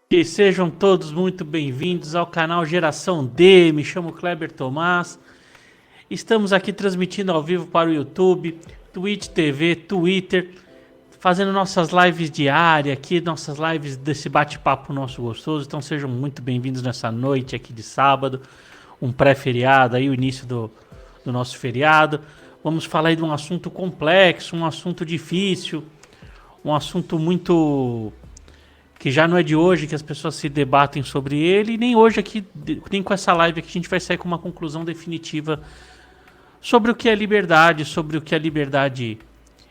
E sejam todos muito bem-vindos ao canal Geração D. Me chamo Kleber Tomás. Estamos aqui transmitindo ao vivo para o YouTube, Twitch TV, Twitter, fazendo nossas lives diárias aqui, nossas lives desse bate-papo nosso gostoso. Então sejam muito bem-vindos nessa noite aqui de sábado, um pré-feriado, aí o início do nosso feriado. Vamos falar aí de um assunto complexo, um assunto difícil, um assunto muito que já não é de hoje que as pessoas se debatem sobre ele, e nem hoje aqui, nem com essa live aqui a gente vai sair com uma conclusão definitiva sobre o que é liberdade, sobre o que a liberdade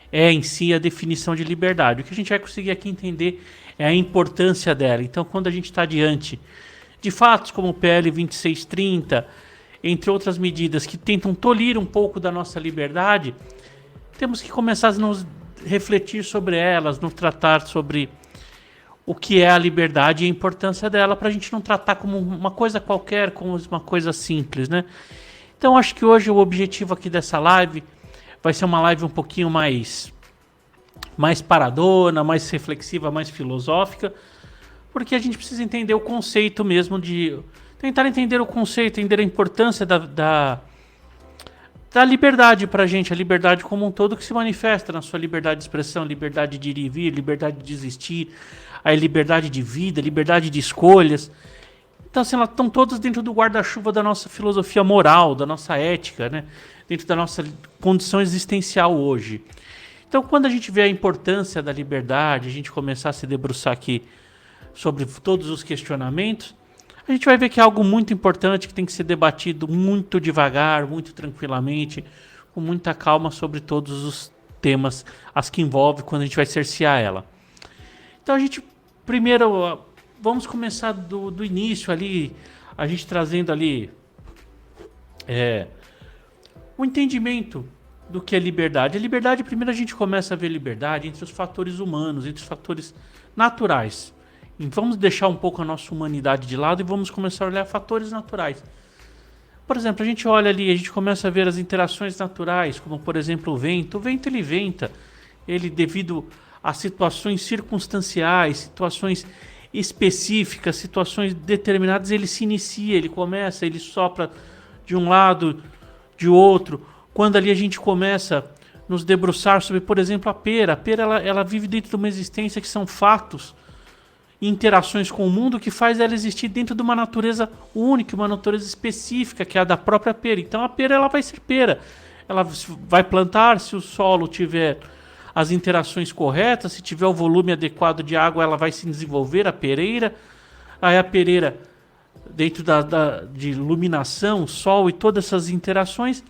é em si, a definição de liberdade. O que a gente vai conseguir aqui entender é a importância dela. Então, quando a gente está diante de fatos como o PL 2630, entre outras medidas que tentam tolir um pouco da nossa liberdade, temos que começar a nos refletir sobre elas, nos tratar sobre o que é a liberdade e a importância dela, para a gente não tratar como uma coisa qualquer, como uma coisa simples, né? Então acho que hoje o objetivo aqui dessa live vai ser uma live um pouquinho mais paradona, mais reflexiva, mais filosófica, porque a gente precisa entender o conceito mesmo de tentar entender o conceito, entender a importância da liberdade pra gente, a liberdade como um todo que se manifesta na sua liberdade de expressão, liberdade de ir e vir, liberdade de existir, a liberdade de vida, liberdade de escolhas. Então, assim, elas estão todas dentro do guarda-chuva da nossa filosofia moral, da nossa ética, né? Dentro da nossa condição existencial hoje. Então, quando a gente vê a importância da liberdade, a gente começar a se debruçar aqui sobre todos os questionamentos, a gente vai ver que é algo muito importante que tem que ser debatido muito devagar, muito tranquilamente, com muita calma sobre todos os temas, as que envolve quando a gente vai cercear ela. Então a gente, primeiro, vamos começar do início ali, a gente trazendo ali o entendimento do que é liberdade. A liberdade, primeiro a gente começa a ver liberdade entre os fatores humanos, entre os fatores naturais. E vamos deixar um pouco a nossa humanidade de lado e vamos começar a olhar fatores naturais. Por exemplo, a gente olha ali, a gente começa a ver as interações naturais, como por exemplo o vento. O vento ele venta, ele devido a situações circunstanciais, situações específicas, situações determinadas, ele se inicia, ele começa, ele sopra de um lado, de outro. Quando ali a gente começa a nos debruçar sobre, por exemplo, a pera ela vive dentro de uma existência que são fatos, interações com o mundo que faz ela existir dentro de uma natureza única, uma natureza específica, que é a da própria pera. Então a pera ela vai ser pera. Ela vai plantar se o solo tiver as interações corretas, se tiver o volume adequado de água, ela vai se desenvolver, a pereira. Aí a pereira, dentro de iluminação, sol e todas essas interações,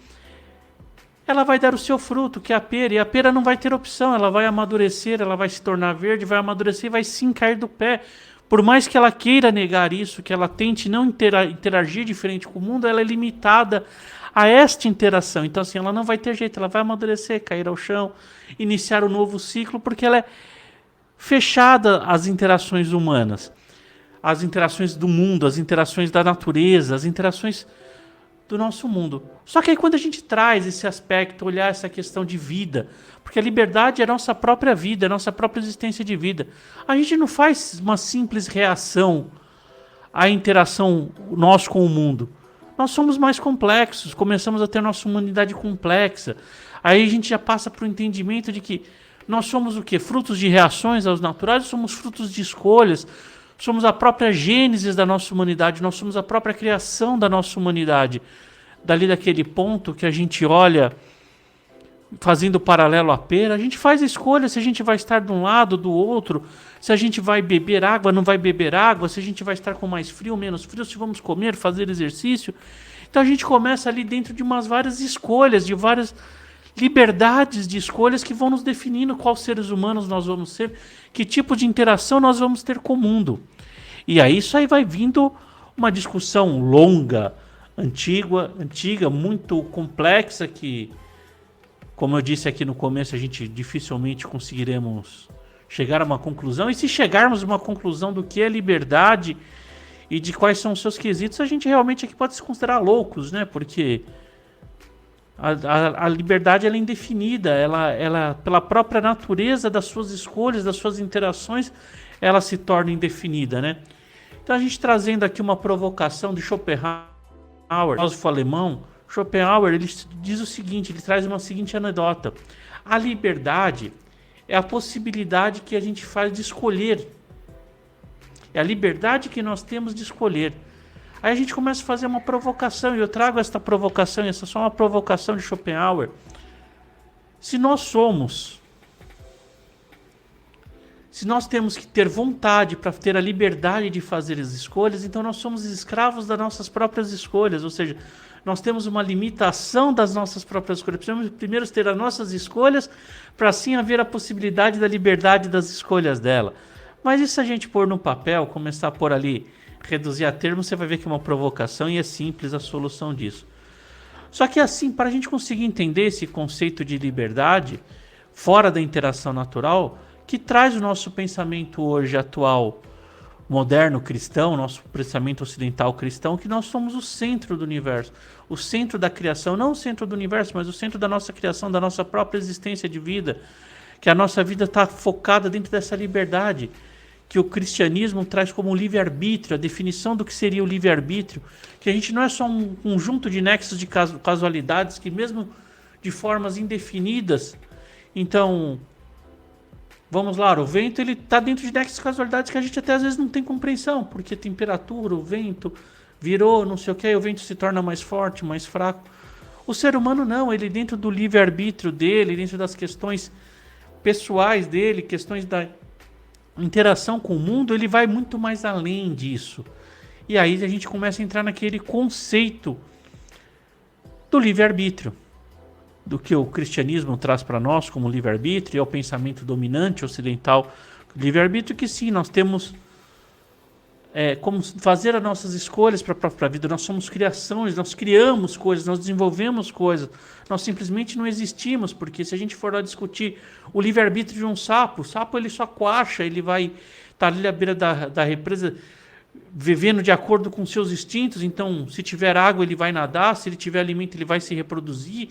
ela vai dar o seu fruto, que é a pera, e a pera não vai ter opção, ela vai amadurecer, ela vai se tornar verde, vai amadurecer e vai sim cair do pé. Por mais que ela queira negar isso, que ela tente não interagir diferente com o mundo, ela é limitada a esta interação. Então assim, ela não vai ter jeito, ela vai amadurecer, cair ao chão, iniciar um novo ciclo, porque ela é fechada às interações humanas, às interações do mundo, às interações da natureza, às interações do nosso mundo. Só que aí quando a gente traz esse aspecto, olhar essa questão de vida, porque a liberdade é a nossa própria vida, é a nossa própria existência de vida. A gente não faz uma simples reação à interação nós com o mundo. Nós somos mais complexos, começamos a ter nossa humanidade complexa. Aí a gente já passa para o entendimento de que nós somos o quê? Frutos de reações aos naturais, somos frutos de escolhas, somos a própria gênese da nossa humanidade, nós somos a própria criação da nossa humanidade. Dali daquele ponto que a gente olha, fazendo paralelo à pera, a gente faz escolha se a gente vai estar de um lado, do outro, se a gente vai beber água, não vai beber água, se a gente vai estar com mais frio, menos frio, se vamos comer, fazer exercício. Então a gente começa ali dentro de umas várias escolhas, de várias liberdades de escolhas que vão nos definindo quais seres humanos nós vamos ser, que tipo de interação nós vamos ter com o mundo. E aí isso aí vai vindo uma discussão longa, antiga, muito complexa, que, como eu disse aqui no começo, a gente dificilmente conseguiremos chegar a uma conclusão. E se chegarmos a uma conclusão do que é liberdade e de quais são os seus quesitos, a gente realmente aqui pode se considerar loucos, né? Porque a liberdade ela é indefinida, ela, pela própria natureza das suas escolhas, das suas interações, ela se torna indefinida, né? Então a gente trazendo aqui uma provocação de Schopenhauer, filósofo alemão. Schopenhauer, ele diz o seguinte, ele traz uma seguinte anedota: a liberdade é a possibilidade que a gente faz de escolher. É a liberdade que nós temos de escolher. Aí a gente começa a fazer uma provocação, e eu trago esta provocação, e essa é só uma provocação de Schopenhauer. Se nós temos que ter vontade para ter a liberdade de fazer as escolhas, então nós somos escravos das nossas próprias escolhas, ou seja, nós temos uma limitação das nossas próprias escolhas. Precisamos primeiro ter as nossas escolhas para assim haver a possibilidade da liberdade das escolhas dela. Mas e se a gente pôr no papel, começar a pôr ali, reduzir a termos, você vai ver que é uma provocação e é simples a solução disso. Só que assim, para a gente conseguir entender esse conceito de liberdade, fora da interação natural, que traz o nosso pensamento hoje atual, moderno cristão, nosso pensamento ocidental cristão, que nós somos o centro do universo, o centro da criação, não o centro do universo, mas o centro da nossa criação, da nossa própria existência de vida, que a nossa vida está focada dentro dessa liberdade, que o cristianismo traz como livre-arbítrio, a definição do que seria o livre-arbítrio, que a gente não é só um conjunto de nexos de casualidades, que mesmo de formas indefinidas, então, vamos lá, o vento ele está dentro de nexos de casualidades que a gente até às vezes não tem compreensão, porque a temperatura, o vento virou, não sei o que, o vento se torna mais forte, mais fraco. O ser humano não, ele dentro do livre-arbítrio dele, dentro das questões pessoais dele, questões da interação com o mundo, ele vai muito mais além disso. E aí a gente começa a entrar naquele conceito do livre-arbítrio, do que o cristianismo traz para nós como livre-arbítrio, é o pensamento dominante ocidental, livre-arbítrio, que sim, nós temos como fazer as nossas escolhas para a própria vida, nós somos criações, nós criamos coisas, nós desenvolvemos coisas, nós simplesmente não existimos, porque se a gente for lá discutir o livre-arbítrio de um sapo, o sapo ele só coacha, ele vai estar ali à beira da represa, vivendo de acordo com seus instintos, então se tiver água ele vai nadar, se ele tiver alimento ele vai se reproduzir,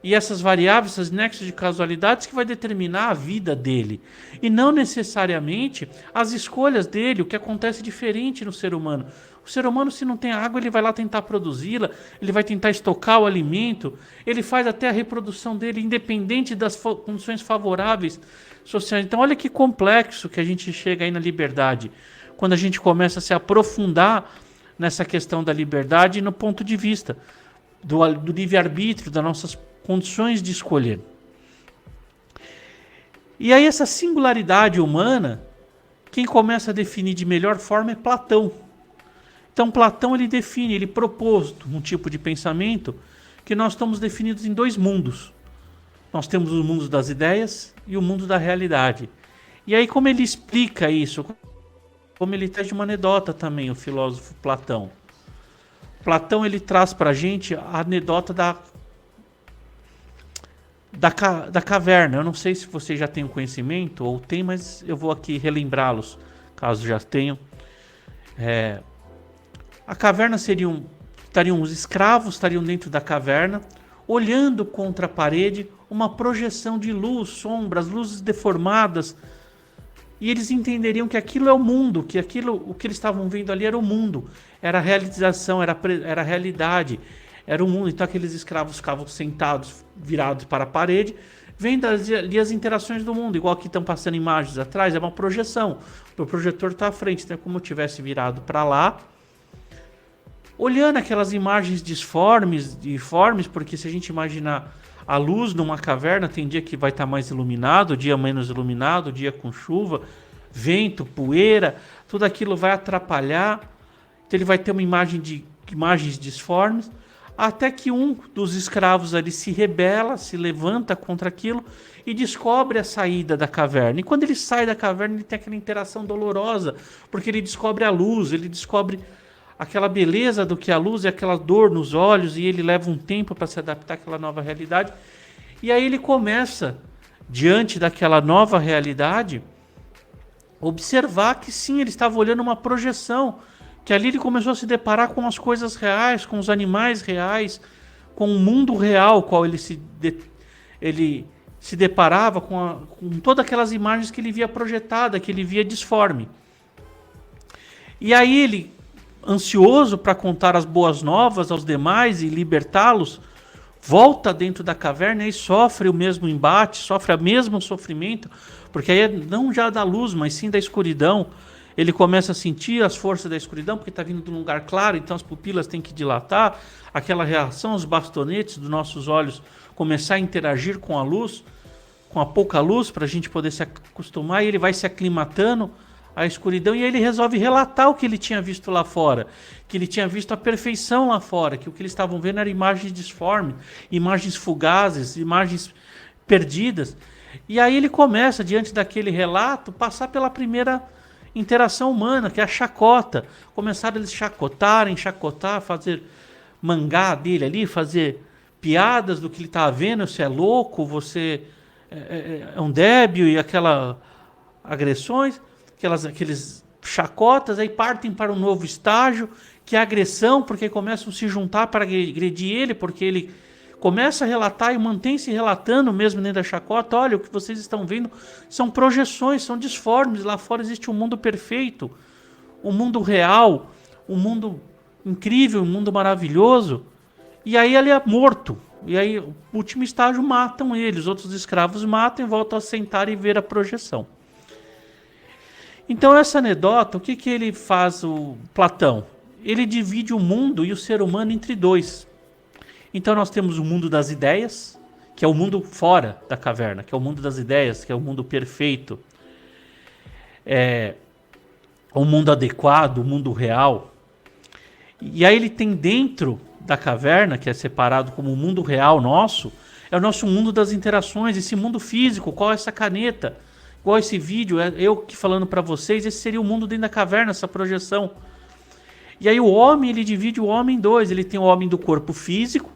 e essas variáveis, esses nexos de casualidades que vai determinar a vida dele. E não necessariamente as escolhas dele, o que acontece diferente no ser humano. O ser humano, se não tem água, ele vai lá tentar produzi-la, ele vai tentar estocar o alimento, ele faz até a reprodução dele, independente das condições favoráveis sociais. Então olha que complexo que a gente chega aí na liberdade, quando a gente começa a se aprofundar nessa questão da liberdade no ponto de vista do livre-arbítrio, das nossas condições de escolher. E aí essa singularidade humana, quem começa a definir de melhor forma é Platão. Então Platão ele define, ele propôs um tipo de pensamento que nós estamos definidos em dois mundos. Nós temos o mundo das ideias e o mundo da realidade. E aí como ele explica isso? Como ele traz de uma anedota também, o filósofo Platão. Platão ele traz para a gente a anedota da caverna. Eu não sei se vocês já têm conhecimento ou tem, mas eu vou aqui relembrá-los, caso já tenham. A caverna estariam os escravos, estariam dentro da caverna, olhando contra a parede, uma projeção de luz, sombras, luzes deformadas, e eles entenderiam que aquilo é o mundo, que o que eles estavam vendo ali era o mundo, era a realização, era a realidade, era o mundo. Então aqueles escravos ficavam sentados, virados para a parede, vendo ali as interações do mundo, igual aqui estão passando imagens atrás, é uma projeção, o projetor está à frente, então é como eu tivesse virado para lá, olhando aquelas imagens disformes, porque se a gente imaginar a luz numa caverna, tem dia que vai estar mais iluminado, dia menos iluminado, dia com chuva, vento, poeira, tudo aquilo vai atrapalhar. Então ele vai ter uma imagens disformes, até que um dos escravos ali se rebela, se levanta contra aquilo e descobre a saída da caverna. E quando ele sai da caverna, ele tem aquela interação dolorosa, porque ele descobre a luz, ele descobre aquela beleza do que a luz e aquela dor nos olhos, e ele leva um tempo para se adaptar àquela nova realidade. E aí ele começa, diante daquela nova realidade, observar que sim, ele estava olhando uma projeção, que ali ele começou a se deparar com as coisas reais, com os animais reais, com o mundo real, qual ele se deparava com todas aquelas imagens que ele via projetada, que ele via disforme. E aí ele, ansioso para contar as boas novas aos demais e libertá-los, volta dentro da caverna e sofre o mesmo embate, sofre o mesmo sofrimento, porque aí é não já da luz, mas sim da escuridão. Ele começa a sentir as forças da escuridão, porque está vindo de um lugar claro, então as pupilas têm que dilatar, aquela reação, os bastonetes dos nossos olhos começar a interagir com a luz, com a pouca luz, para a gente poder se acostumar, e ele vai se aclimatando à escuridão, e aí ele resolve relatar o que ele tinha visto lá fora, que ele tinha visto a perfeição lá fora, que o que eles estavam vendo eram imagens disformes, imagens fugazes, imagens perdidas. E aí ele começa, diante daquele relato, passar pela primeira interação humana, que é a chacota. Começaram eles chacotar, fazer mangá dele ali, fazer piadas do que ele estava vendo, você é louco, você é um débil, e aquelas agressões, aqueles chacotas, aí partem para um novo estágio, que é a agressão, porque começam a se juntar para agredir ele, porque ele começa a relatar e mantém-se relatando mesmo dentro da chacota. Olha, o que vocês estão vendo são projeções, são disformes, lá fora existe um mundo perfeito, um mundo real, um mundo incrível, um mundo maravilhoso. E aí ele é morto. E aí, o último estágio, matam ele. Os outros escravos matam e voltam a sentar e ver a projeção. Então, essa anedota, o que, que ele faz, o Platão? Ele divide o mundo e o ser humano entre dois. Então, nós temos o mundo das ideias, que é o mundo fora da caverna, que é o mundo das ideias, que é o mundo perfeito. É o mundo adequado, o mundo real. E aí ele tem dentro da caverna, que é separado como o mundo real nosso, é o nosso mundo das interações, esse mundo físico, qual é essa caneta, qual é esse vídeo, eu que falando para vocês, esse seria o mundo dentro da caverna, essa projeção. E aí o homem, ele divide o homem em dois, ele tem o homem do corpo físico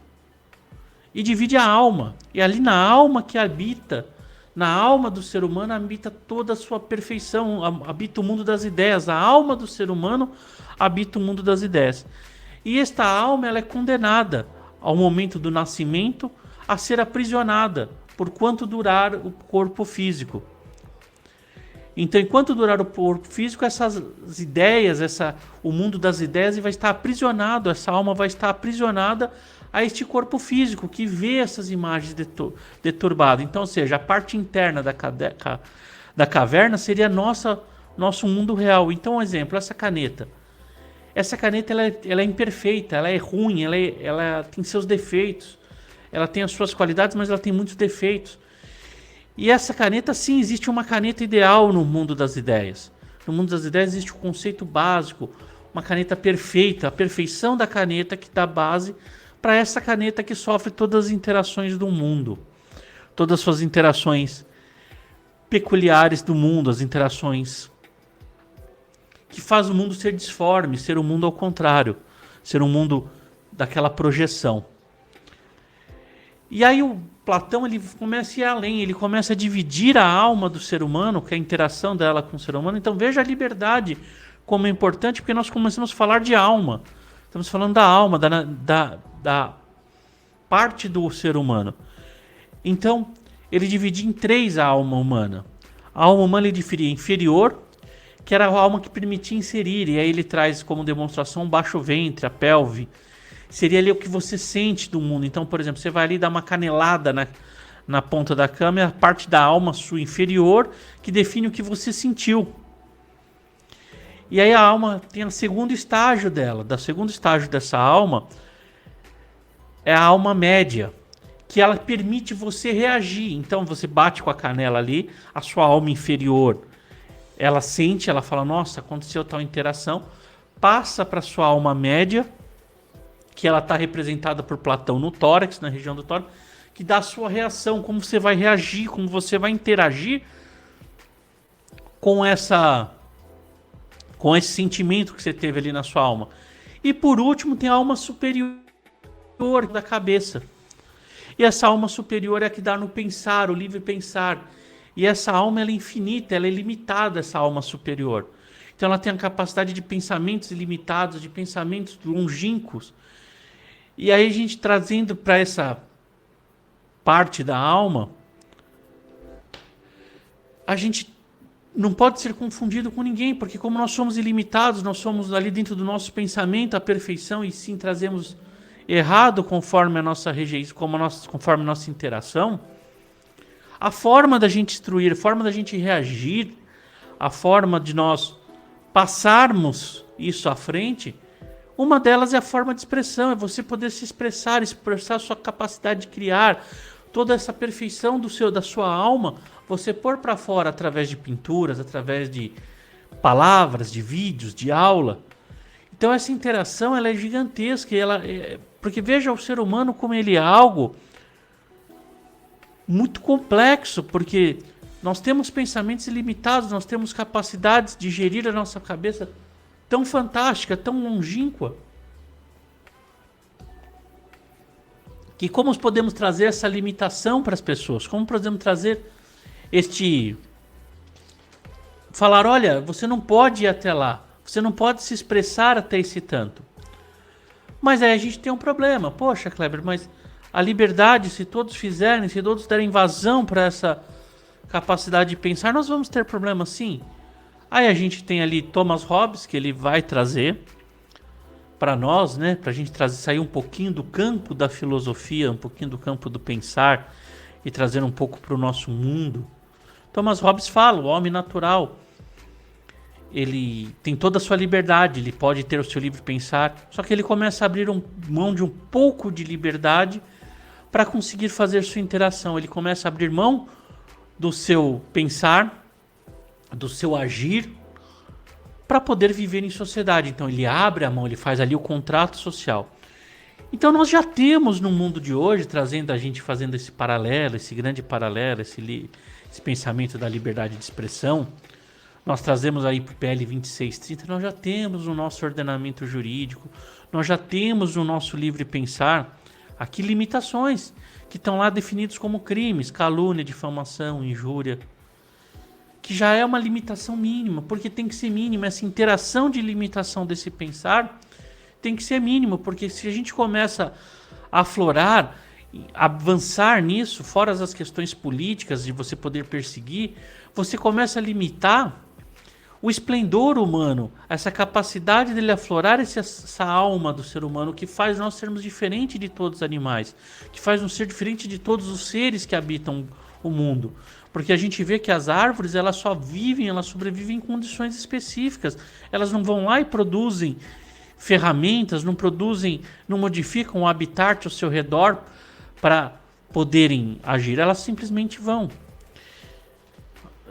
e divide a alma. E ali na alma que habita, na alma do ser humano habita toda a sua perfeição, habita o mundo das ideias, a alma do ser humano habita o mundo das ideias. E esta alma, ela é condenada ao momento do nascimento a ser aprisionada por quanto durar o corpo físico. Então, enquanto durar o corpo físico, essas ideias, o mundo das ideias vai estar aprisionado, essa alma vai estar aprisionada a este corpo físico que vê essas imagens deturbadas. Então, ou seja, a parte interna da caverna seria nosso mundo real. Então, um exemplo, essa caneta. Essa caneta ela é imperfeita, ela é ruim, ela tem seus defeitos. Ela tem as suas qualidades, mas ela tem muitos defeitos. E essa caneta, sim, existe uma caneta ideal no mundo das ideias. No mundo das ideias existe um conceito básico, uma caneta perfeita, a perfeição da caneta que dá base para essa caneta que sofre todas as interações do mundo. Todas as suas interações peculiares do mundo, as interações que faz o mundo ser disforme, ser um mundo ao contrário, ser um mundo daquela projeção. E aí o Platão ele começa a ir além, ele começa a dividir a alma do ser humano, que é a interação dela com o ser humano. Então veja a liberdade como é importante, porque nós começamos a falar de alma. Estamos falando da alma, da parte do ser humano. Então ele dividia em três a alma humana. A alma humana ele dividia inferior, que era a alma que permitia inserir, e aí ele traz como demonstração o baixo ventre, a pelve. Seria ali o que você sente do mundo. Então, por exemplo, você vai ali dar uma canelada na ponta da cama, é a parte da alma sua inferior que define o que você sentiu. E aí a alma tem o segundo estágio dela. O segundo estágio dessa alma é a alma média, que ela permite você reagir. Então você bate com a canela ali, a sua alma inferior ela sente, ela fala, nossa, aconteceu tal interação, passa para sua alma média, que ela está representada por Platão no tórax, na região do tórax, que dá a sua reação, como você vai reagir, como você vai interagir com esse sentimento que você teve ali na sua alma. E por último tem a alma superior da cabeça. E essa alma superior é a que dá no pensar, o livre pensar. E essa alma ela é infinita, ela é limitada, essa alma superior. Então ela tem a capacidade de pensamentos ilimitados, de pensamentos longínquos. E aí a gente trazendo para essa parte da alma, a gente não pode ser confundido com ninguém, porque como nós somos ilimitados, nós somos ali dentro do nosso pensamento a perfeição e sim trazemos errado conforme a nossa rejeição, conforme a nossa interação, a forma da gente instruir, a forma da gente reagir, a forma de nós passarmos isso à frente, uma delas é a forma de expressão, é você poder se expressar a sua capacidade de criar, toda essa perfeição da sua alma, você pôr para fora através de pinturas, através de palavras, de vídeos, de aula. Então essa interação ela é gigantesca, porque veja o ser humano como ele é algo muito complexo, porque nós temos pensamentos ilimitados, nós temos capacidades de gerir a nossa cabeça tão fantástica, tão longínqua, que como podemos trazer essa limitação para as pessoas? Como podemos trazer falar, olha, você não pode ir até lá, você não pode se expressar até esse tanto. Mas aí a gente tem um problema. Poxa, Kleber, mas a liberdade, se todos fizerem, se todos derem vazão para essa capacidade de pensar, nós vamos ter problema sim. Aí a gente tem ali Thomas Hobbes, que ele vai trazer para nós, né, para a gente sair um pouquinho do campo da filosofia, um pouquinho do campo do pensar e trazer um pouco para o nosso mundo. Thomas Hobbes fala, o homem natural, ele tem toda a sua liberdade, ele pode ter o seu livre pensar, só que ele começa a abrir mão de um pouco de liberdade para conseguir fazer sua interação. Ele começa a abrir mão do seu pensar, do seu agir, para poder viver em sociedade. Então ele abre a mão, ele faz ali o contrato social. Então nós já temos no mundo de hoje, trazendo a gente, fazendo esse paralelo, esse grande paralelo, esse pensamento da liberdade de expressão, nós trazemos aí para o PL 2630, nós já temos no nosso ordenamento jurídico, nós já temos no nosso livre pensar aqui limitações que estão lá definidos como crimes, calúnia, difamação, injúria, que já é uma limitação mínima, porque tem que ser mínima, essa interação de limitação desse pensar tem que ser mínima, porque se a gente começa a aflorar, avançar nisso, fora as questões políticas de você poder perseguir, você começa a limitar o esplendor humano, essa capacidade dele aflorar essa alma do ser humano que faz nós sermos diferentes de todos os animais, que faz um ser diferente de todos os seres que habitam o mundo. Porque a gente vê que as árvores, elas sobrevivem em condições específicas. Elas não vão lá e produzem ferramentas, não modificam o habitat ao seu redor para poderem agir. Elas simplesmente vão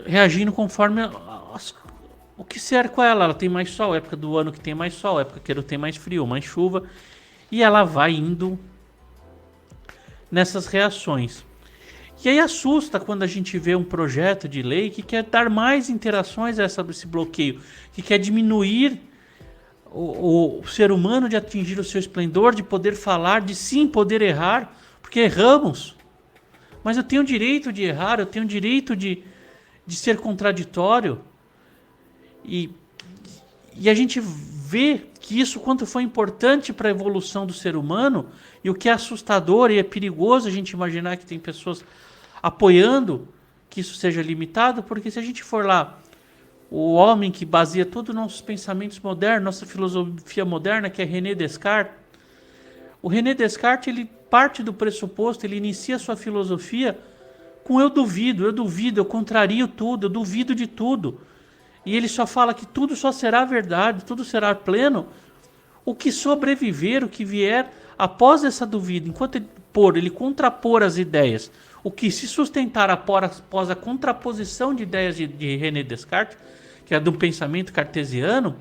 reagindo conforme o que cerca ela. Ela tem mais sol, época do ano que tem mais sol, época que tem mais frio, mais chuva, e ela vai indo nessas reações. E aí assusta quando a gente vê um projeto de lei que quer dar mais interações a esse bloqueio, que quer diminuir o ser humano de atingir o seu esplendor, de poder falar, de sim poder errar, porque erramos. Mas eu tenho o direito de errar, eu tenho o direito de ser contraditório. E a gente vê que isso quanto foi importante para a evolução do ser humano, e o que é assustador e é perigoso a gente imaginar que tem pessoas apoiando que isso seja limitado, porque se a gente for lá, o homem que baseia todos os nossos pensamentos modernos, nossa filosofia moderna, que é René Descartes, o René Descartes, ele parte do pressuposto, ele inicia a sua filosofia com eu duvido, eu contrario tudo, eu duvido de tudo. E ele só fala que tudo só será verdade, tudo será pleno, o que sobreviver, o que vier após essa dúvida, enquanto ele contrapor as ideias, o que se sustentar após a contraposição de ideias de René Descartes, que é do pensamento cartesiano,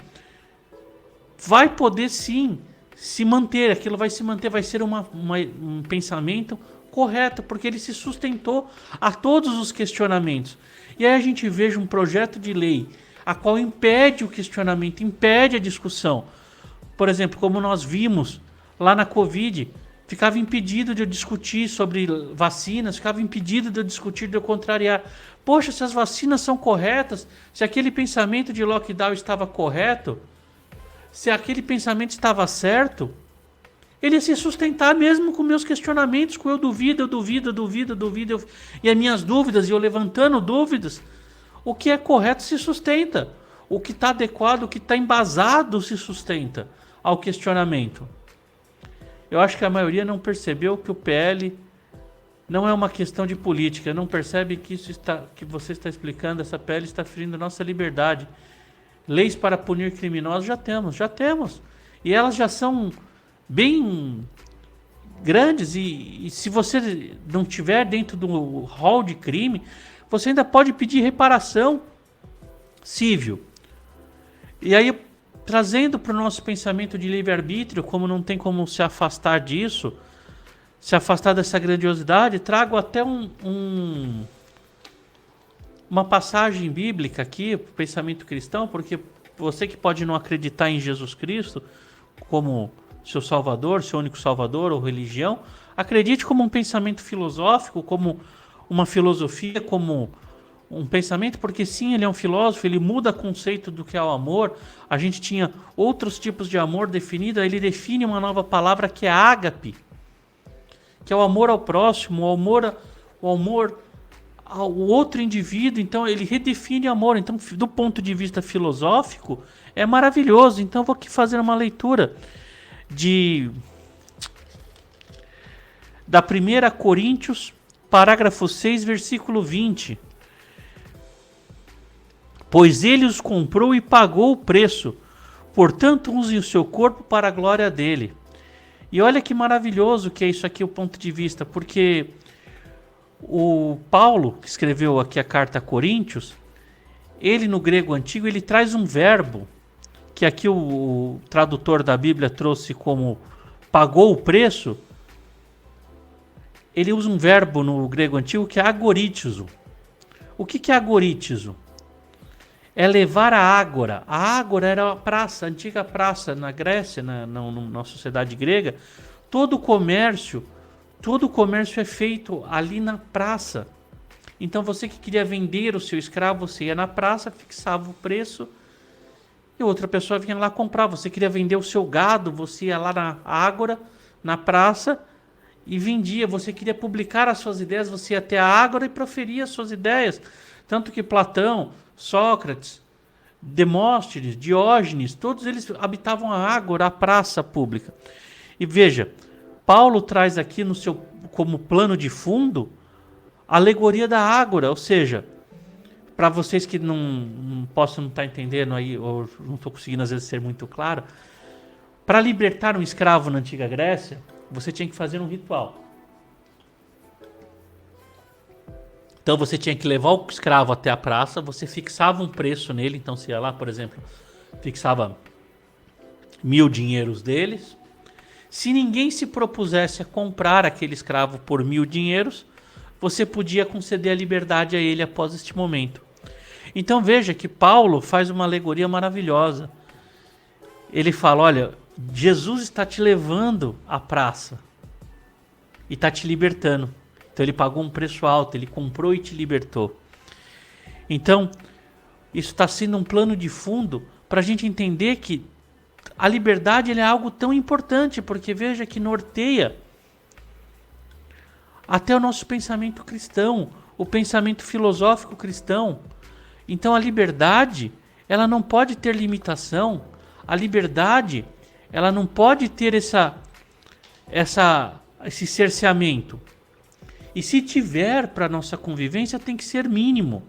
vai poder sim se manter, aquilo vai se manter, vai ser um pensamento correto, porque ele se sustentou a todos os questionamentos. E aí a gente veja um projeto de lei a qual impede o questionamento, impede a discussão. Por exemplo, como nós vimos lá na Covid, ficava impedido de eu discutir sobre vacinas, ficava impedido de eu discutir, de eu contrariar. Poxa, se as vacinas são corretas, se aquele pensamento de lockdown estava correto, se aquele pensamento estava certo, ele ia se sustentar mesmo com meus questionamentos, com eu duvido, e as minhas dúvidas, e eu levantando dúvidas, O que é correto se sustenta. O que está adequado, o que está embasado se sustenta ao questionamento. Eu acho que a maioria não percebeu que o PL não é uma questão de política, não percebe que que você está explicando, essa PL está ferindo nossa liberdade. Leis para punir criminosos já temos. E elas já são bem grandes e se você não tiver dentro do rol de crime, você ainda pode pedir reparação civil. E aí, trazendo para o nosso pensamento de livre-arbítrio, como não tem como se afastar disso, se afastar dessa grandiosidade, trago até uma passagem bíblica aqui, para o pensamento cristão, porque você que pode não acreditar em Jesus Cristo como seu Salvador, seu único Salvador ou religião, acredite como um pensamento filosófico, como uma filosofia, como um pensamento, porque sim, ele é um filósofo, ele muda o conceito do que é o amor. A gente tinha outros tipos de amor definido, ele define uma nova palavra que é ágape, que é o amor ao próximo, o amor ao outro indivíduo. Então ele redefine amor. Então, do ponto de vista filosófico, é maravilhoso. Então eu vou aqui fazer uma leitura da 1 Coríntios, parágrafo 6, versículo 20. Pois ele os comprou e pagou o preço, portanto usem o seu corpo para a glória dele. E olha que maravilhoso que é isso aqui, o ponto de vista, porque o Paulo, que escreveu aqui a carta a Coríntios, ele no grego antigo, ele traz um verbo, que aqui o tradutor da Bíblia trouxe como pagou o preço. Ele usa um verbo no grego antigo que é agorítizo. O que é agorítizo? É levar a ágora. A ágora era a praça, a antiga praça na Grécia, na sociedade grega. Todo o comércio é feito ali na praça. Então você que queria vender o seu escravo, você ia na praça, fixava o preço e outra pessoa vinha lá comprar. Você queria vender o seu gado, você ia lá na ágora, na praça e vendia. Você queria publicar as suas ideias, você ia até a ágora e proferia as suas ideias. Tanto que Platão, Sócrates, Demóstenes, Diógenes, todos eles habitavam a ágora, a praça pública. E veja, Paulo traz aqui como plano de fundo a alegoria da ágora, ou seja, para vocês que não possam estar entendendo aí, ou não estou conseguindo às vezes ser muito claro, para libertar um escravo na antiga Grécia, você tinha que fazer um ritual. Então você tinha que levar o escravo até a praça, você fixava um preço nele, então se ia lá, por exemplo, fixava 1.000 dinheiros deles. Se ninguém se propusesse a comprar aquele escravo por 1.000 dinheiros, você podia conceder a liberdade a ele após este momento. Então veja que Paulo faz uma alegoria maravilhosa. Ele fala, olha, Jesus está te levando à praça e está te libertando. Então ele pagou um preço alto, ele comprou e te libertou. Então, isso está sendo um plano de fundo para a gente entender que a liberdade é algo tão importante, porque veja que norteia até o nosso pensamento cristão, o pensamento filosófico cristão. Então a liberdade, ela não pode ter limitação, a liberdade, ela não pode ter esse cerceamento. E se tiver para nossa convivência, tem que ser mínimo.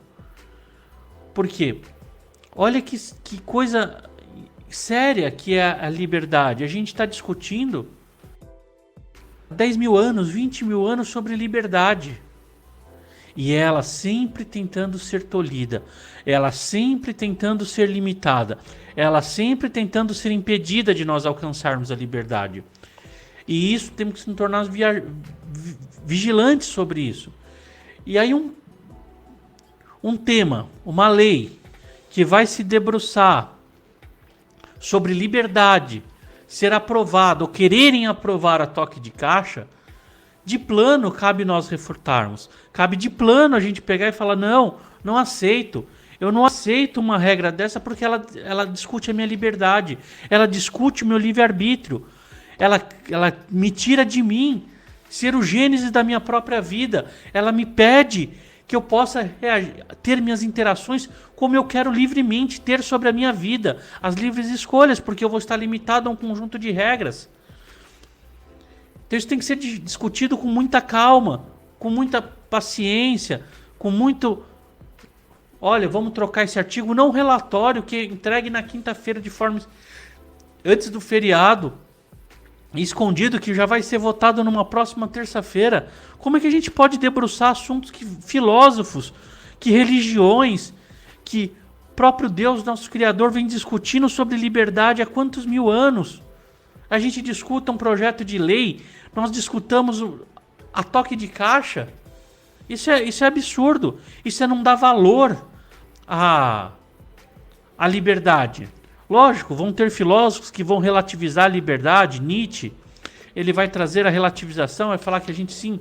Por quê? Olha que coisa séria que é a liberdade. A gente está discutindo 10.000 anos, 20.000 anos sobre liberdade. E ela sempre tentando ser tolhida. Ela sempre tentando ser limitada. Ela sempre tentando ser impedida de nós alcançarmos a liberdade. E isso temos que nos tornar vigilantes sobre isso. E aí um tema, uma lei que vai se debruçar sobre liberdade, ser aprovado ou quererem aprovar a toque de caixa, de plano cabe nós refutarmos. Cabe de plano a gente pegar e falar, não aceito. Eu não aceito uma regra dessa porque ela discute a minha liberdade. Ela discute o meu livre-arbítrio. Ela me tira de mim ser o gênese da minha própria vida. Ela me pede que eu possa ter minhas interações como eu quero livremente ter sobre a minha vida, as livres escolhas, porque eu vou estar limitado a um conjunto de regras. Então isso tem que ser discutido com muita calma, com muita paciência, com muito... Olha, vamos trocar esse artigo, não um relatório que entregue na quinta-feira de forma... antes do feriado, escondido, que já vai ser votado numa próxima terça-feira. Como é que a gente pode debruçar assuntos que filósofos, que religiões, que próprio Deus, nosso Criador, vem discutindo sobre liberdade há quantos mil anos? A gente discuta um projeto de lei, nós discutamos a toque de caixa. Isso é absurdo. Isso é não dar valor à liberdade. Lógico, vão ter filósofos que vão relativizar a liberdade. Nietzsche, ele vai trazer a relativização, vai falar que a gente sim,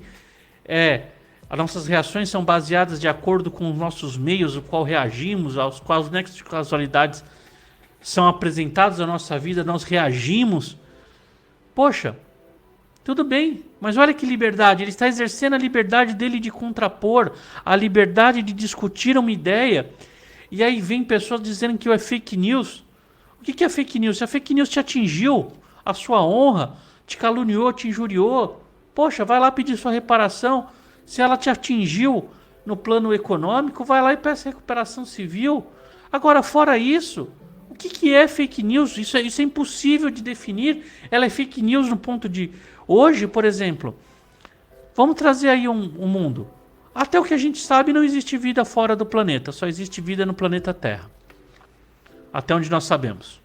as nossas reações são baseadas de acordo com os nossos meios, o qual reagimos, aos quais os nexos de causalidades são apresentados à nossa vida, nós reagimos. Poxa, tudo bem, mas olha que liberdade, ele está exercendo a liberdade dele de contrapor, a liberdade de discutir uma ideia, e aí vem pessoas dizendo que é fake news. O que é fake news? Se a fake news te atingiu, a sua honra, te caluniou, te injuriou, poxa, vai lá pedir sua reparação. Se ela te atingiu no plano econômico, vai lá e peça recuperação civil. Agora, fora isso, o que é fake news? Isso é impossível de definir. Ela é fake news no ponto de... Hoje, por exemplo, vamos trazer aí um mundo. Até o que a gente sabe, não existe vida fora do planeta, só existe vida no planeta Terra. Até onde nós sabemos.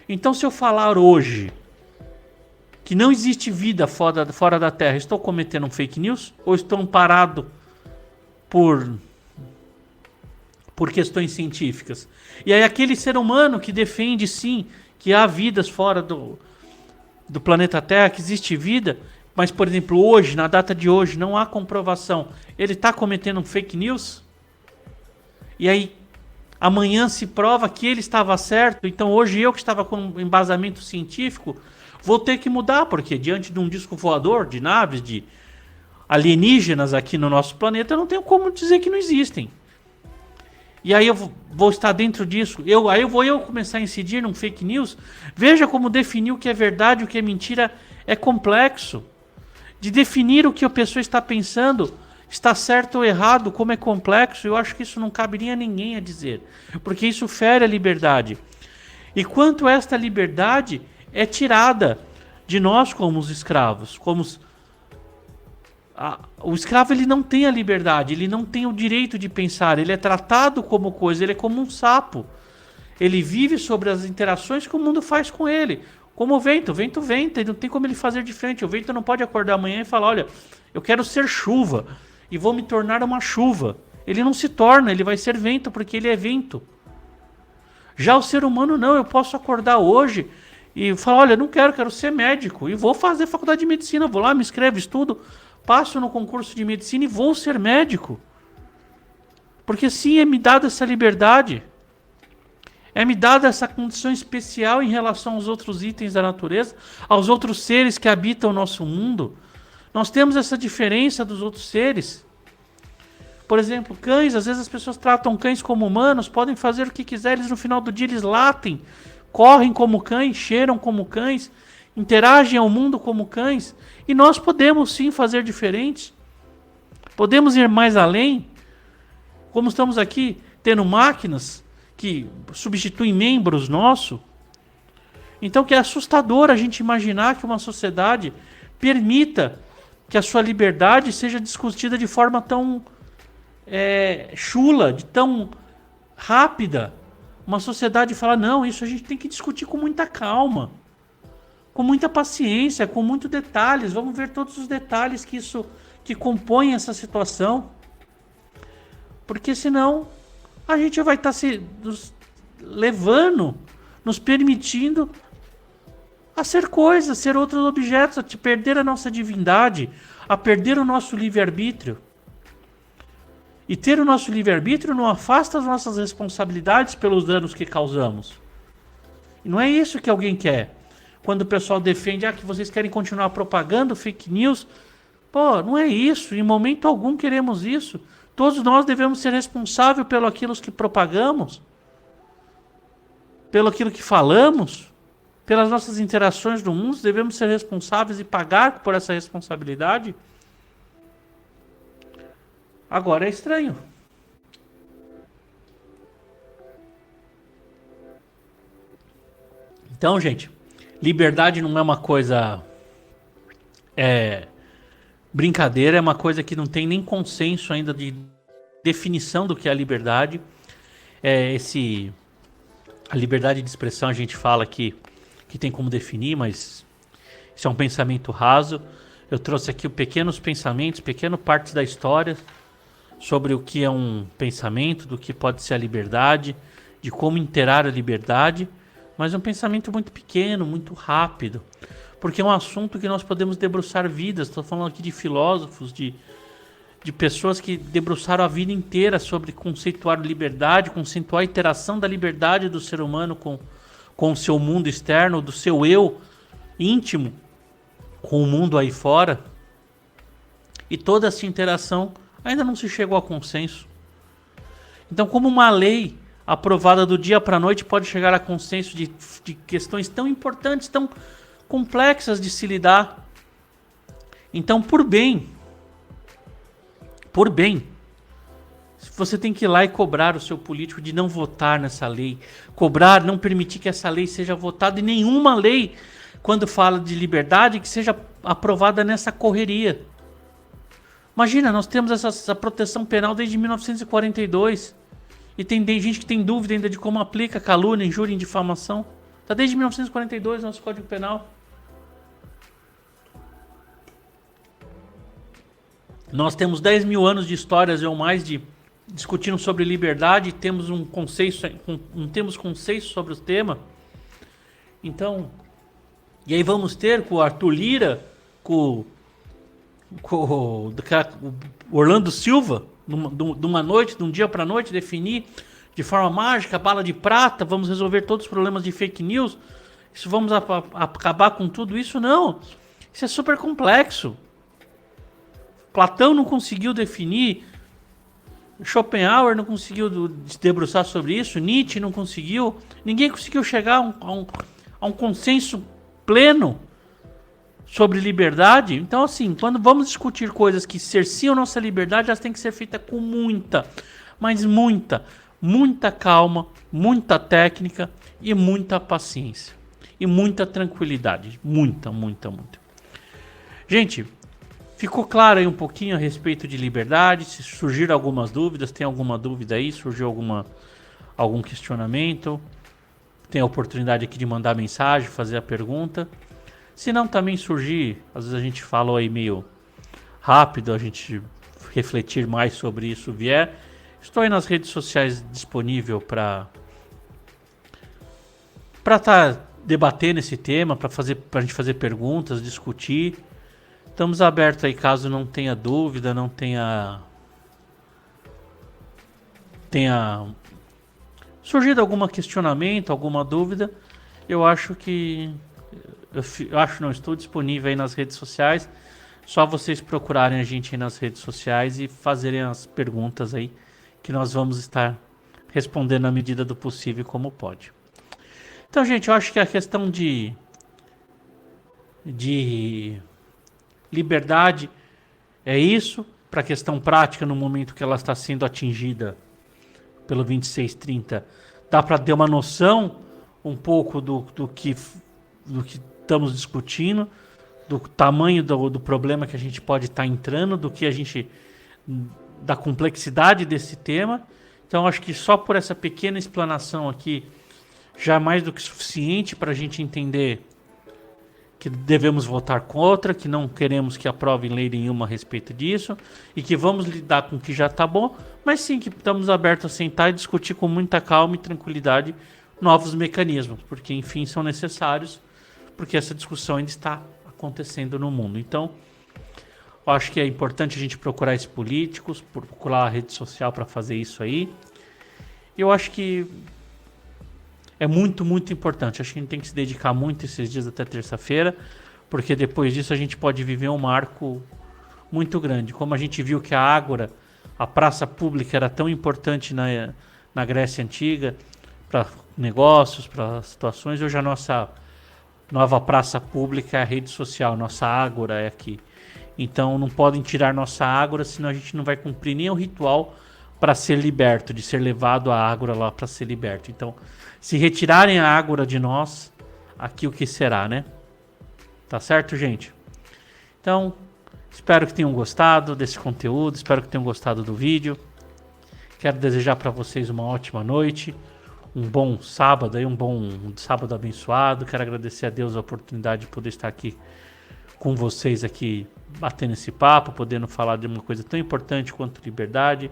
Então, se eu falar hoje que não existe vida fora da Terra, estou cometendo um fake news? Ou estou amparado por questões científicas? E aí aquele ser humano que defende, sim, que há vidas fora do planeta Terra, que existe vida, mas, por exemplo, hoje, na data de hoje, não há comprovação. Ele está cometendo um fake news? E aí, amanhã se prova que ele estava certo, então hoje eu que estava com embasamento científico, vou ter que mudar, porque diante de um disco voador, de naves, de alienígenas aqui no nosso planeta, eu não tenho como dizer que não existem. E aí eu vou estar dentro disso, aí eu vou começar a incidir num fake news. Veja como definir o que é verdade e o que é mentira é complexo. De definir o que a pessoa está pensando, está certo ou errado, como é complexo, eu acho que isso não caberia a ninguém a dizer, porque isso fere a liberdade. E quanto esta liberdade é tirada de nós como os escravos, o escravo, ele não tem a liberdade, ele não tem o direito de pensar, ele é tratado como coisa, ele é como um sapo. Ele vive sobre as interações que o mundo faz com ele. Como o vento venta, e não tem como ele fazer diferente. O vento não pode acordar amanhã e falar, olha, eu quero ser chuva e vou me tornar uma chuva. Ele não se torna, ele vai ser vento porque ele é vento. Já o ser humano não, eu posso acordar hoje e falar, olha, não quero ser médico e vou fazer faculdade de medicina, vou lá, me inscrevo, estudo, passo no concurso de medicina e vou ser médico. Porque sim, é me dada essa liberdade. É me dada essa condição especial em relação aos outros itens da natureza, aos outros seres que habitam o nosso mundo. Nós temos essa diferença dos outros seres. Por exemplo, cães, às vezes as pessoas tratam cães como humanos, podem fazer o que quiser, eles no final do dia eles latem, correm como cães, cheiram como cães, interagem ao mundo como cães. E nós podemos sim fazer diferente. Podemos ir mais além. Como estamos aqui tendo máquinas que substituem membros nossos. Então que é assustador a gente imaginar que uma sociedade permita que a sua liberdade seja discutida de forma tão chula, de tão rápida. Uma sociedade fala, não, isso a gente tem que discutir com muita calma, com muita paciência, com muitos detalhes. Vamos ver todos os detalhes que compõem essa situação. Porque senão a gente vai estar nos levando, nos permitindo a ser coisas, ser outros objetos, a perder a nossa divindade, a perder o nosso livre-arbítrio. E ter o nosso livre-arbítrio não afasta as nossas responsabilidades pelos danos que causamos. E não é isso que alguém quer. Quando o pessoal defende que vocês querem continuar propagando fake news, pô, não é isso. Em momento algum queremos isso. Todos nós devemos ser responsáveis pelo aquilo que propagamos, pelo aquilo que falamos, pelas nossas interações no mundo, devemos ser responsáveis e pagar por essa responsabilidade. Agora é estranho. Então, gente, liberdade não é uma coisa brincadeira, é uma coisa que não tem nem consenso ainda de definição do que é a liberdade. A liberdade de expressão a gente fala que tem como definir, mas isso é um pensamento raso. Eu trouxe aqui pequenos pensamentos, pequenas partes da história sobre o que é um pensamento, do que pode ser a liberdade, de como interar a liberdade, mas é um pensamento muito pequeno, muito rápido, porque é um assunto que nós podemos debruçar vidas. Estou falando aqui de filósofos, de pessoas que debruçaram a vida inteira sobre conceituar liberdade, conceituar a interação da liberdade do ser humano com o seu mundo externo, do seu eu íntimo com o mundo aí fora. E toda essa interação ainda não se chegou a consenso. Então, como uma lei aprovada do dia para a noite pode chegar a consenso de questões tão importantes, tão complexas de se lidar? Então, por bem, você tem que ir lá e cobrar o seu político de não votar nessa lei. Cobrar, não permitir que essa lei seja votada, e nenhuma lei, quando fala de liberdade, que seja aprovada nessa correria. Imagina, nós temos essa proteção penal desde 1942. E tem gente que tem dúvida ainda de como aplica calúnia, injúria e difamação. Está desde 1942 nosso Código Penal. Nós temos 10 mil anos de histórias ou mais discutindo sobre liberdade, temos não temos consenso sobre o tema. Então, e aí vamos ter com o Arthur Lira, com o Orlando Silva, de uma noite, de um dia para noite, definir de forma mágica, bala de prata, vamos resolver todos os problemas de fake news, isso vamos acabar com tudo isso? Não, isso é super complexo. Platão não conseguiu definir, Schopenhauer não conseguiu debruçar sobre isso, Nietzsche não conseguiu, ninguém conseguiu chegar a um consenso pleno sobre liberdade. Então, assim, quando vamos discutir coisas que cerciam nossa liberdade, elas têm que ser feitas com muita calma, muita técnica e muita paciência. E muita tranquilidade. Muita. Gente, ficou claro aí um pouquinho a respeito de liberdade? Se surgiram algumas dúvidas, tem alguma dúvida aí? Surgiu algum questionamento? Tem a oportunidade aqui de mandar mensagem, fazer a pergunta. Se não também surgir, às vezes a gente falou aí meio rápido, a gente refletir mais sobre isso vier. Estou aí nas redes sociais disponível para estar debatendo esse tema, para a gente fazer perguntas, discutir. Estamos abertos aí caso não tenha dúvida, não tenha surgido algum questionamento, alguma dúvida. Não, estou disponível aí nas redes sociais. Só vocês procurarem a gente aí nas redes sociais e fazerem as perguntas aí, que nós vamos estar respondendo na medida do possível como pode. Então, gente, eu acho que a questão de liberdade é isso. Para a questão prática, no momento que ela está sendo atingida pelo 2630, dá para ter uma noção um pouco do que estamos discutindo, do tamanho do problema que a gente pode estar entrando, da complexidade desse tema. Então, acho que só por essa pequena explanação aqui já é mais do que suficiente para a gente entender que devemos votar contra, que não queremos que aprovem lei nenhuma a respeito disso e que vamos lidar com o que já está bom, mas sim que estamos abertos a sentar e discutir com muita calma e tranquilidade novos mecanismos, porque enfim são necessários, porque essa discussão ainda está acontecendo no mundo. Então, eu acho que é importante a gente procurar esses políticos, procurar a rede social para fazer isso aí. Eu acho que é muito importante. Acho que a gente tem que se dedicar muito esses dias até terça-feira, porque depois disso a gente pode viver um marco muito grande. Como a gente viu que a Ágora A praça pública era tão importante na Grécia Antiga para negócios, para situações. Hoje a nossa nova praça pública é a rede social, nossa ágora é aqui. Então não podem tirar nossa ágora, senão a gente não vai cumprir nem o ritual para ser liberto, de ser levado a ágora lá para ser liberto. Então, se retirarem a ágora de nós, aqui o que será, né? Tá certo, gente? Então, espero que tenham gostado desse conteúdo, espero que tenham gostado do vídeo. Quero desejar para vocês uma ótima noite, um bom sábado, um bom sábado abençoado. Quero agradecer a Deus a oportunidade de poder estar aqui com vocês aqui, batendo esse papo, podendo falar de uma coisa tão importante quanto liberdade.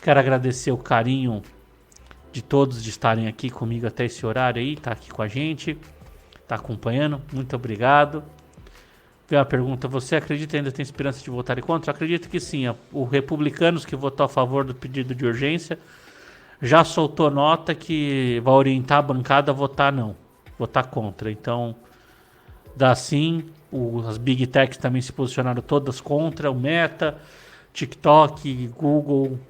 Quero agradecer o carinho de todos de estarem aqui comigo até esse horário aí, tá aqui com a gente, tá acompanhando. Muito obrigado. Veio a pergunta: você acredita ainda tem esperança de votar contra? Eu acredito que sim. O Republicanos, que votou a favor do pedido de urgência, já soltou nota que vai orientar a bancada a votar não, votar contra. Então, dá sim. As Big Techs também se posicionaram todas contra, o Meta, TikTok, Google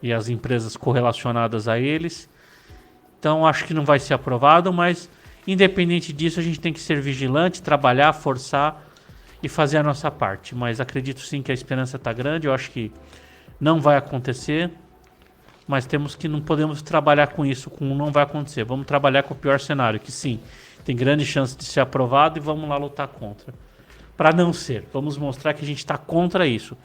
e as empresas correlacionadas a eles. Então acho que não vai ser aprovado, mas independente disso a gente tem que ser vigilante, trabalhar, forçar e fazer a nossa parte. Mas acredito sim que a esperança está grande, eu acho que não vai acontecer, mas não podemos trabalhar com isso, com não vai acontecer. Vamos trabalhar com o pior cenário, que sim, tem grande chance de ser aprovado e vamos lá lutar contra. Para não ser, vamos mostrar que a gente está contra isso.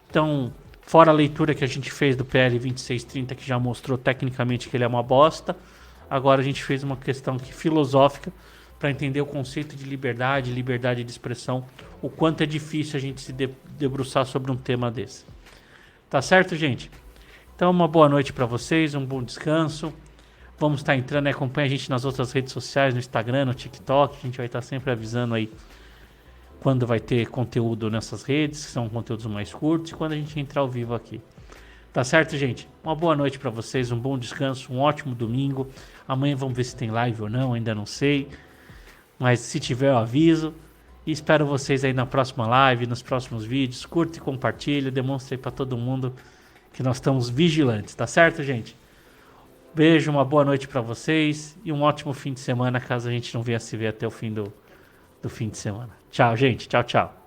Então, fora a leitura que a gente fez do PL 2630, que já mostrou tecnicamente que ele é uma bosta, agora a gente fez uma questão aqui filosófica para entender o conceito de liberdade de expressão, o quanto é difícil a gente se debruçar sobre um tema desse. Tá certo, gente? Então, uma boa noite para vocês, um bom descanso. Vamos estar entrando, acompanha a gente nas outras redes sociais, no Instagram, no TikTok, a gente vai estar sempre avisando aí quando vai ter conteúdo nessas redes, que são conteúdos mais curtos, e quando a gente entrar ao vivo aqui. Tá certo, gente? Uma boa noite para vocês, um bom descanso, um ótimo domingo. Amanhã vamos ver se tem live ou não, ainda não sei. Mas se tiver, eu aviso. E espero vocês aí na próxima live, nos próximos vídeos. Curta e compartilha, demonstre aí para todo mundo que nós estamos vigilantes, tá certo, gente? Beijo, uma boa noite para vocês e um ótimo fim de semana, caso a gente não venha se ver até o fim do fim de semana. Tchau, gente. Tchau, tchau.